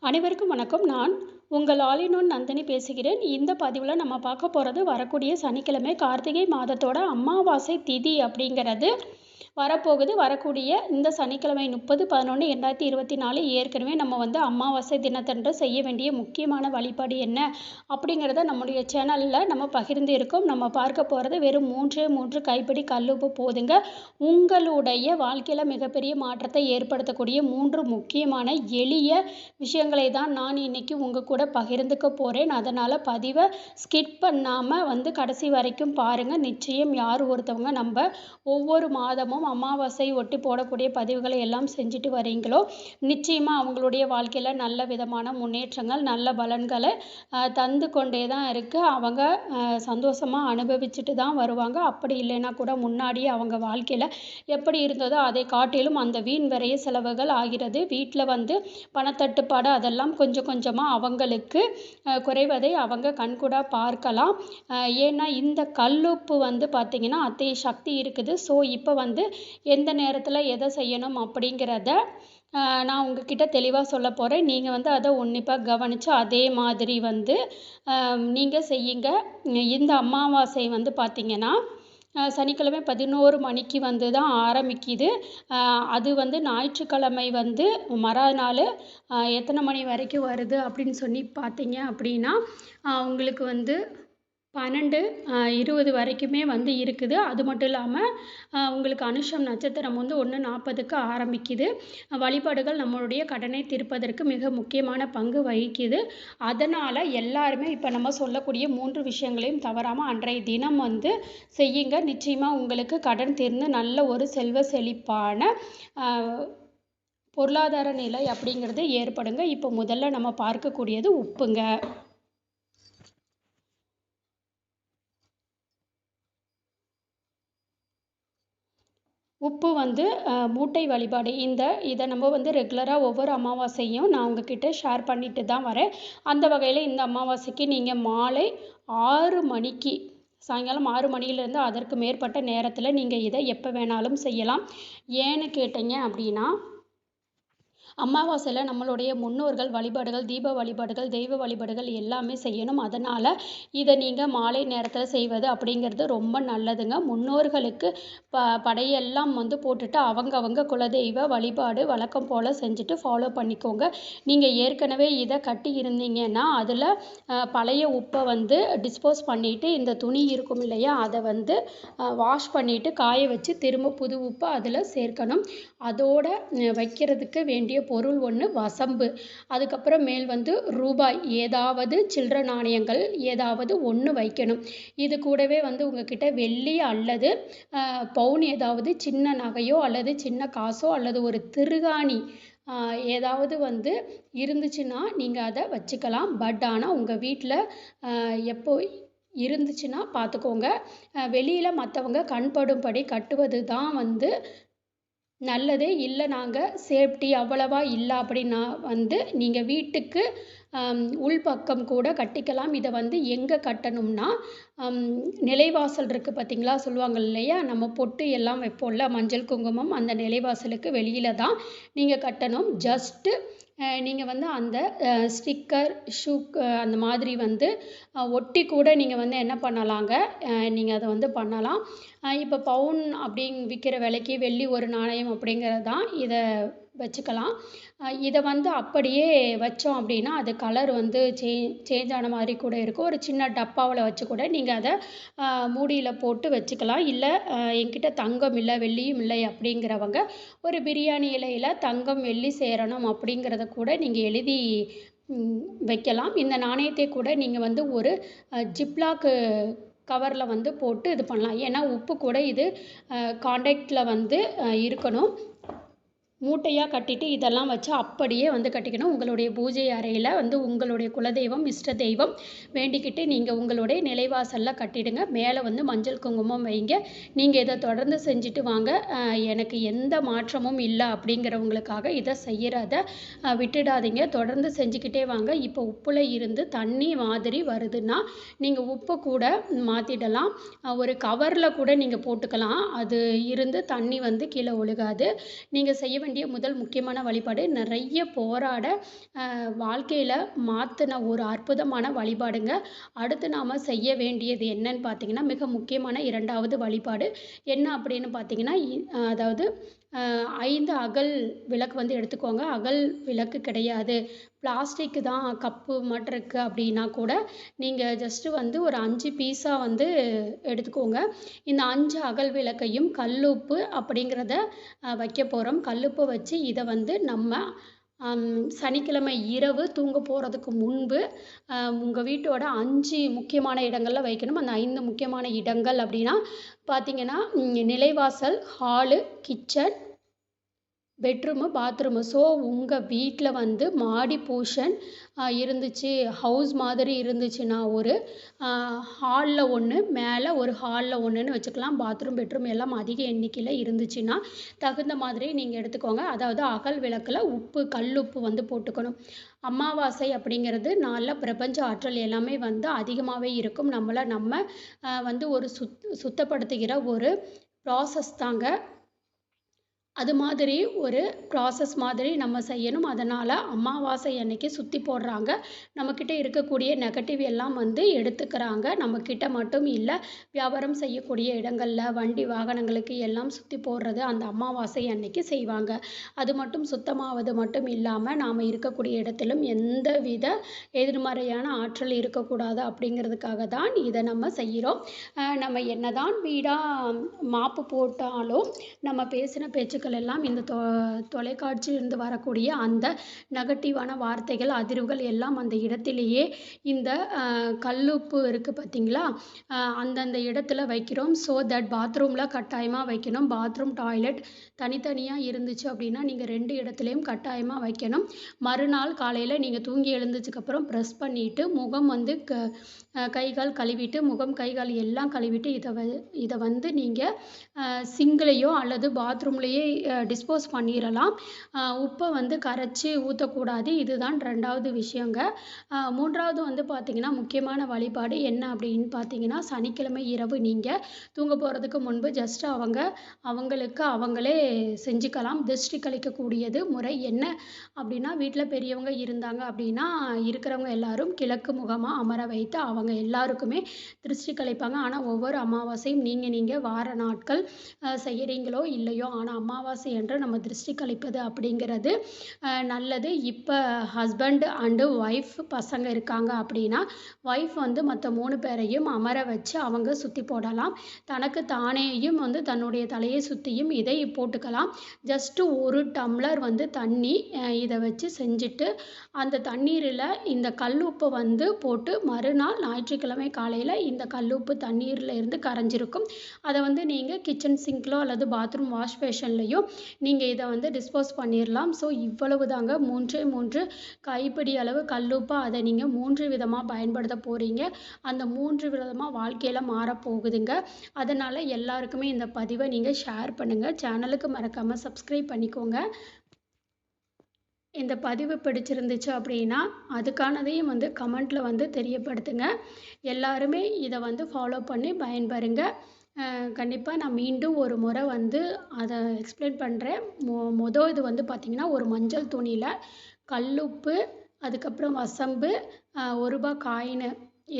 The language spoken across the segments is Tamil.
அனைவருக்கும் வணக்கம். நான் உங்கள் ஆல் இன் ஒன் நந்தினி பேசுகிறேன். இந்த பதிவில் நம்ம பார்க்க போகிறது வரக்கூடிய சனிக்கிழமை கார்த்திகை மாதத்தோட அமாவாசை திதி அப்படிங்கிறது வரப்போகுது. வரக்கூடிய இந்த சனிக்கிழமை 30/11/2024 ஏற்கனவே நம்ம அமாவாசை தினத்தன்று செய்ய வேண்டிய முக்கியமான வழிபாடு என்ன அப்படிங்கிறத நம்முடைய சேனலில் நம்ம பகிர்ந்து இருக்கோம். நம்ம பார்க்க போகிறது வெறும் 3 கைப்பிடி கல்லுப்பு போதுங்க. உங்களுடைய வாழ்க்கையில் மிகப்பெரிய மாற்றத்தை ஏற்படுத்தக்கூடிய 3 முக்கியமான எளிய விஷயங்களை தான் நான் இன்னைக்கு உங்கள் கூட பகிர்ந்துக்க போகிறேன். அதனால் பதிவை ஸ்கிப் பண்ணாமல் கடைசி வரைக்கும் பாருங்கள். நிச்சயம் யார் ஒருத்தவங்க நம்ம ஒவ்வொரு மாதமும் அமாவாசை ஒட்டி போடக்கூடிய பதிவுகளை எல்லாம் செஞ்சுட்டு வரீங்களோ நிச்சயமாக அவங்களுடைய வாழ்க்கையில் நல்ல விதமான முன்னேற்றங்கள் நல்ல பலன்களை தந்து கொண்டே தான் இருக்குது. அவங்க சந்தோஷமாக அனுபவிச்சுட்டு தான் வருவாங்க. அப்படி இல்லைன்னா கூட முன்னாடியே அவங்க வாழ்க்கையில் எப்படி இருந்ததோ அதை காட்டிலும் அந்த வீண் விரைய செலவுகள் ஆகிறது. வீட்டில் பணத்தட்டுப்பாடு அதெல்லாம் கொஞ்சம் கொஞ்சமாக அவங்களுக்கு குறைவதை அவங்க கண்கூடாக பார்க்கலாம். ஏன்னா இந்த கல்லுப்பு பார்த்திங்கன்னா அத்தகைய சக்தி இருக்குது. ஸோ இப்போ எந்த நேரத்தில் எதை செய்யணும் அப்படிங்கிறத நான் உங்ககிட்ட தெளிவாக சொல்ல போகிறேன். நீங்கள் அதை உன்னிப்பாக கவனித்து அதே மாதிரி நீங்கள் செய்யுங்க. இந்த அமாவாசை பார்த்திங்கன்னா சனிக்கிழமை 11 மணிக்கு தான் ஆரம்பிக்குது. அது ஞாயிற்றுக்கிழமை மறுநாள் எத்தனை மணி வரைக்கும் வருது அப்படின்னு சொல்லி பார்த்தீங்க அப்படின்னா உங்களுக்கு 12:20 வரைக்குமே இருக்குது. அது மட்டும் இல்லாமல் உங்களுக்கு அனுஷம் நட்சத்திரம் 1:40க்கு ஆரம்பிக்குது. வழிபாடுகள் நம்மளுடைய கடனை தீர்ப்பதற்கு மிக முக்கியமான பங்கு வகிக்குது. அதனால் எல்லாருமே இப்போ நம்ம சொல்லக்கூடிய 3 விஷயங்களையும் தவறாமல் அன்றைய தினம் செய்யுங்க. நிச்சயமாக உங்களுக்கு கடன் தீர்ந்து நல்ல ஒரு செல்வ செழிப்பான பொருளாதார நிலை அப்படிங்கிறது ஏற்படுங்க. இப்போ முதல்ல நம்ம பார்க்கக்கூடியது உப்புங்க. உப்பு மூட்டை வழிபாடு. இதை நம்ம ரெகுலராக ஒவ்வொரு அமாவாசையும் நான் உங்ககிட்ட ஷேர் பண்ணிட்டு தான் வரேன். அந்த வகையில் இந்த அமாவாசைக்கு நீங்கள் மாலை 6 மணிக்கு சாயங்காலம் 6 மணியிலேருந்து அதற்கு மேற்பட்ட நேரத்தில் நீங்கள் இதை எப்போ வேணாலும் செய்யலாம். ஏன்னு கேட்டீங்க அப்படின்னா அமாவாசையில் நம்மளுடைய முன்னோர்கள் வழிபாடுகள் தீப வழிபாடுகள் தெய்வ வழிபாடுகள் எல்லாமே செய்யணும். அதனால் இதை நீங்கள் மாலை நேரத்தில் செய்வது அப்படிங்கிறது ரொம்ப நல்லதுங்க. முன்னோர்களுக்கு படையெல்லாம் போட்டுட்டு அவங்க குலதெய்வ வழிபாடு வழக்கம் போல் செஞ்சுட்டு ஃபாலோ பண்ணிக்கோங்க. நீங்கள் ஏற்கனவே இதை கட்டி இருந்தீங்கன்னா அதில் பழைய உப்பை டிஸ்போஸ் பண்ணிவிட்டு இந்த துணி இருக்கும் இல்லையா அதை வாஷ் பண்ணிவிட்டு காய வச்சு திரும்ப புது உப்பை அதில் சேர்க்கணும். அதோட வைக்கிறதுக்கு வேண்டிய பொருள் ஒன்று வசம்பு. அதுக்கப்புறம் மேல் ரூபாய் ஏதாவது சில்லறை நாணயங்கள் ஏதாவது ஒன்று வைக்கணும். இது கூடவே உங்ககிட்ட வெள்ளி அல்லது பவுன் ஏதாவது சின்ன நகையோ அல்லது சின்ன காசோ அல்லது ஒரு திருகாணி ஏதாவது இருந்துச்சுன்னா நீங்கள் அதை வச்சுக்கலாம். பட் ஆனால் உங்கள் வீட்டில் எப்போ இருந்துச்சுன்னா பார்த்துக்கோங்க. வெளியில் மற்றவங்க கண்படும்படி கட்டுவது தான் நல்லதே. இல்லை நாங்கள் சேஃப்டி அவ்வளவா இல்லை அப்படின்னா நீங்கள் வீட்டுக்கு உள்பக்கம் கூட கட்டிக்கலாம். இதை எங்கே கட்டணும்னா நிலைவாசல் இருக்குது பார்த்தீங்களா, சொல்லுவாங்க இல்லையா, நம்ம பொட்டு எல்லாம் வைப்போம்ல மஞ்சள் குங்குமம், அந்த நிலைவாசலுக்கு வெளியில் தான் நீங்கள் கட்டணும். ஜஸ்ட்டு நீங்கள் அந்த ஸ்டிக்கர் ஷூக் அந்த மாதிரி ஒட்டி கூட நீங்கள் என்ன பண்ணலாங்க, நீங்கள் அதை பண்ணலாம். இப்போ பவுன் விற்கிற விலைக்கு வெள்ளி ஒரு நாணயம் அப்படிங்கிறது தான் இதை வச்சுக்கலாம். இதை அப்படியே வச்சோம் அப்படின்னா அது கலர் சேஞ்ச் ஆன மாதிரி கூட இருக்கும். ஒரு சின்ன டப்பாவில் வச்சு கூட நீங்கள் அதை மூடியில் போட்டு வச்சுக்கலாம். இல்லை என்கிட்ட தங்கம் இல்லை வெள்ளியும் இல்லை அப்படிங்கிறவங்க ஒரு பிரியாணி இலையில் தங்கம் வெள்ளி சேரணும் அப்படிங்கிறத கூட நீங்கள் எழுதி வைக்கலாம். இந்த நாணயத்தை கூட நீங்கள் ஒரு ஜிப்லாக்கு கவரில் போட்டு இது பண்ணலாம். ஏன்னா உப்பு கூட இது காண்டாக்டில் இருக்கணும். மூட்டையாக கட்டிட்டு இதெல்லாம் வச்சு அப்படியே கட்டிக்கணும். உங்களுடைய பூஜை அறையில் உங்களுடைய குலதெய்வம் இஷ்ட தெய்வம் வேண்டிக்கிட்டு நீங்கள் உங்களுடைய நிலைவாசலில் கட்டிடுங்க. மேலே மஞ்சள் குங்குமம் வைங்க. நீங்கள் இதை தொடர்ந்து செஞ்சுட்டு வாங்க. எனக்கு எந்த மாற்றமும் இல்லை அப்படிங்கிறவங்களுக்காக இதை செய்கிறத விட்டுடாதீங்க. தொடர்ந்து செஞ்சுக்கிட்டே வாங்க. இப்போ உப்பில் இருந்து தண்ணி மாதிரி வருதுன்னா நீங்கள் உப்பை கூட மாற்றிடலாம். ஒரு கவரில் கூட நீங்கள் போட்டுக்கலாம். அது இருந்து தண்ணி கீழே ஒழுகாது. நீங்கள் செய்ய வேண்டிய முதல் முக்கியமான வழிபாடு, நிறைய போராட வாழ்க்கையில் மாற்றின ஒரு அற்புதமான வழிபாடுங்க. அடுத்து நாம் செய்ய வேண்டியது என்னன்னு பார்த்தீங்கன்னா, மிக முக்கியமான 2வது வழிபாடு என்ன அப்படின்னு பார்த்தீங்கன்னா, அதாவது 5 அகல் விளக்கு வந்து எடுத்துக்கோங்க. அகல் விளக்கு கிடையாது, பிளாஸ்டிக் தான் கப்பு மட்டும் இருக்குது அப்படின்னா கூட நீங்கள் ஜஸ்ட்டு வந்து ஒரு 5 பீஸா வந்து எடுத்துக்கோங்க. இந்த 5 அகல் விளக்கையும் கல்லுப்பு அப்படிங்கிறத வைக்க போகிறோம். கல்லுப்பை வச்சு இதை வந்து நம்ம சனிக்கிழமை இரவு தூங்க போகிறதுக்கு முன்பு உங்கள் வீட்டோட 5 முக்கியமான இடங்களில் வைக்கணும். அந்த 5 முக்கியமான இடங்கள் அப்படின்னா பார்த்தீங்கன்னா, நிலைவாசல், hall, kitchen, bedroom, bathroom. So உங்கள் வீட்டில் வந்து மாடி போர்ஷன் இருந்துச்சு, ஹவுஸ் மாதிரி இருந்துச்சுன்னா ஒரு ஹாலில் 1, மேலே ஒரு ஹாலில் 1ன்னு வச்சுக்கலாம். பாத்ரூம், பெட்ரூம் எல்லாம் அதிக எண்ணிக்கையில் இருந்துச்சுன்னா தகுந்த மாதிரி நீங்கள் எடுத்துக்கோங்க. அதாவது அகல் விளக்கில் உப்பு, கல்லுப்பு வந்து போட்டுக்கணும். அமாவாசை அப்படிங்கிறது நாளில் பிரபஞ்ச ஆற்றல் எல்லாமே வந்து அதிகமாகவே இருக்கும். நம்மளை நம்ம வந்து ஒரு சுத்தப்படுத்துகிற ஒரு ப்ராசஸ் தாங்க. அது மாதிரி ஒரு ப்ராசஸ் மாதிரி நம்ம செய்யணும். அதனால் அமாவாசை அன்னைக்கு சுற்றி போடுறாங்க. நம்மக்கிட்ட இருக்கக்கூடிய நெகட்டிவ் எல்லாம் வந்து எடுத்துக்கிறாங்க. நம்மக்கிட்ட மட்டும் இல்லை, வியாபாரம் செய்யக்கூடிய இடங்களில், வண்டி வாகனங்களுக்கு எல்லாம் சுற்றி போடுறது அந்த அமாவாசை அன்னைக்கு செய்வாங்க. அது மட்டும் சுத்தமாவது மட்டும் இல்லாமல் நாம் இருக்கக்கூடிய இடத்திலும் எந்தவித எதிர்மறையான ஆற்றல் இருக்கக்கூடாது அப்படிங்கிறதுக்காக தான் இதை நம்ம செய்கிறோம். நம்ம என்னதான் வீடாக மாப்பு போட்டாலும் நம்ம பேசின பேச்சுக்கள் எல்லாம் இந்த தொலைக்காட்சியிலிருந்து வரக்கூடிய அந்த நெகட்டிவான வார்த்தைகள், அதிர்வுகள் எல்லாம் அந்த இடத்திலேயே இந்த கல்லுப்பு இருக்குது பார்த்தீங்களா, அந்தந்த இடத்துல வைக்கிறோம். ஸோ தட் பாத்ரூமில் கட்டாயமாக வைக்கணும். பாத்ரூம், டாய்லெட் தனித்தனியாக இருந்துச்சு அப்படின்னா நீங்கள் 2 இடத்துலையும் கட்டாயமாக வைக்கணும். மறுநாள் காலையில் நீங்கள் தூங்கி எழுந்ததுக்கப்புறம் ப்ரெஸ் பண்ணிவிட்டு முகம் வந்து கை கால் கழுவிட்டு, முகம் கை கால் எல்லாம் கழுவிட்டு இதை வந்து நீங்கள் சிங்க்லேயோ அல்லது பாத்ரூம்லேயே டிஸ்போஸ் பண்ணிடலாம். உப்பை வந்து கரைச்சி ஊற்றக்கூடாது. இதுதான் 2வது விஷயங்க. 3வது வந்து பார்த்திங்கன்னா, முக்கியமான வழிபாடு என்ன அப்படின்னு பார்த்தீங்கன்னா, சனிக்கிழமை இரவு நீங்கள் தூங்க போகிறதுக்கு முன்பு ஜஸ்ட் அவங்களுக்கு அவங்களே செஞ்சுக்கலாம். திருஷ்டி கழிக்கக்கூடியது முறை என்ன அப்படின்னா, வீட்டில் பெரியவங்க இருந்தாங்க அப்படின்னா இருக்கிறவங்க எல்லாரும் கிழக்கு முகமாக அமர வைத்து அவங்க எல்லாருக்குமே திருஷ்டி கழிப்பாங்க. ஆனால் ஒவ்வொரு அமாவாசையும் நீங்கள் வார நாட்கள் செய்கிறீங்களோ இல்லையோ, ஆனால் அமாவாசை என்று நம்ம திருஷ்டி கழிப்பது அப்படிங்கிறது நல்லது. இப்போ ஹஸ்பண்ட் அண்டு ஒய்ஃப் பசங்க இருக்காங்க அப்படின்னா ஒய்ஃப் வந்து மற்ற 3 பேரையும் அமர வச்சு அவங்க சுற்றி போடலாம். தனக்கு தானேயும் வந்து தன்னுடைய தலையை சுற்றியும் இதை போட்டுக்கலாம். ஜஸ்ட்டு 1 டம்ளர் வந்து தண்ணி இதை வச்சு செஞ்சுட்டு அந்த தண்ணீரில் இந்த கல்லுப்பை வந்து போட்டு மறுநாள் ஞாயிற்றுக்கிழமை காலையில் இந்த கல்லுப்பு தண்ணீரில் இருந்து கரைஞ்சிருக்கும். அதை வந்து நீங்கள் கிச்சன் சிங்க்லோ அல்லது பாத்ரூம் வாஷ் பேஷன்லையோ நீங்கள் இதை வந்து டிஸ்போஸ் பண்ணிடலாம். ஸோ இவ்வளவு தாங்க. 3 கைப்பிடி அளவு கல்லுப்பை அதை நீங்கள் 3 விதமாக பயன்படுத்த போகிறீங்க. அந்த 3 விதமாக வாழ்க்கையில் மாறப்போகுதுங்க. அதனால் எல்லாருக்குமே இந்த பதிவை நீங்கள் ஷேர் பண்ணுங்கள். சேனலுக்கு மறக்காமல் சப்ஸ்கிரைப் பண்ணிக்கோங்க. இந்த பதிவு பிடிச்சிருந்துச்சு அப்படின்னா அதுக்கானதையும் வந்து கமெண்ட்டில் வந்து தெரியப்படுத்துங்க. எல்லாருமே இதை வந்து ஃபாலோ பண்ணி பயன்பெறுங்க. கண்டிப்பாக நான் மீண்டும் ஒரு முறை வந்து அதை எக்ஸ்பிளைன் பண்ணுறேன். இது வந்து பார்த்திங்கன்னா, ஒரு மஞ்சள் துணியில் கல்லுப்பு, அதுக்கப்புறம் வசம்பு, ₹1 காயினு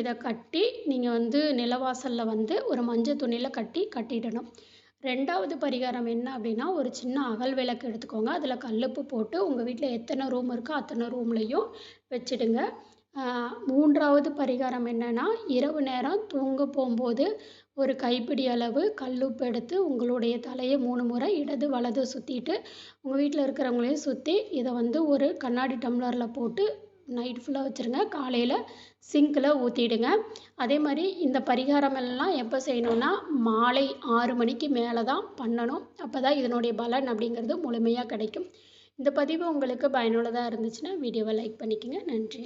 இதை கட்டி நீங்கள் வந்து நிலவாசலில் வந்து ஒரு மஞ்சள் துணியில் கட்டிடணும். 2வது பரிகாரம் என்ன அப்படின்னா, ஒரு சின்ன அகல் விளக்கு எடுத்துக்கோங்க. அதில் கல்லுப்பு போட்டு உங்கள் வீட்டில் எத்தனை ரூம் இருக்கோ அத்தனை ரூம்லேயும் வச்சுடுங்க. 3வது பரிகாரம் என்னென்னா, இரவு நேரம் தூங்க போகும்போது ஒரு கைப்பிடி அளவு கல்லுப்பு எடுத்து உங்களுடைய தலையை 3 முறை இடது வலது சுற்றிட்டு உங்கள் வீட்டில் இருக்கிறவங்களையும் சுற்றி இதை வந்து ஒரு கண்ணாடி டம்ளரில் போட்டு நைட் ஃபுல்லாக வச்சுருங்க. காலையில் சிங்கில் ஊற்றிடுங்க. அதே மாதிரி இந்த பரிகாரம் எல்லாம் எப்போ செய்யணும்னா மாலை 6 மணிக்கு மேலே தான் பண்ணணும். அப்போ தான் இதனுடைய பலன் அப்படிங்கிறது முழுமையாக கிடைக்கும். இந்த பதிவு உங்களுக்கு பயனுள்ளதாக இருந்துச்சுன்னா வீடியோவை லைக் பண்ணிக்கோங்க. நன்றி.